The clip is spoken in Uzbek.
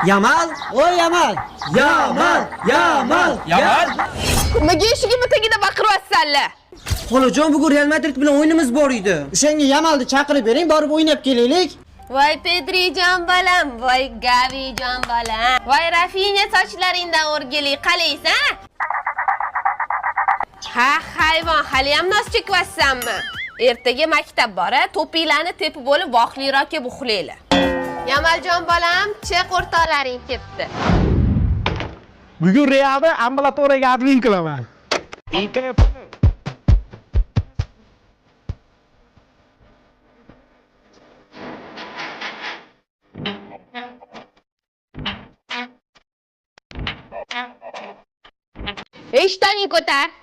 Yamal, Voy Yamal. Yamal. Nimaga eshigimni tagida baqiryapsanlar? Xolajon, bugun Real Madrid bilan o'yinimiz bor edi. O'shanga Yamalni chaqirib bering, borib o'ynab kelaylik. Voy Pedrijon bolam, voy Gavijon bolam. Voy Rafinha sochlaringdan o'rgili qalaysan? Ha, hayvon, hali ham nos chekyapsanmi? Ertaga maktab bor, to'pinglarni tepib bo'lib voqliroqqa buxlaylar. Yamaljon bolam, chiq o'rtoqlaring ketdi. Bugun Realda ambulatoriyaga admin qilaman. Eshitning ko'tar.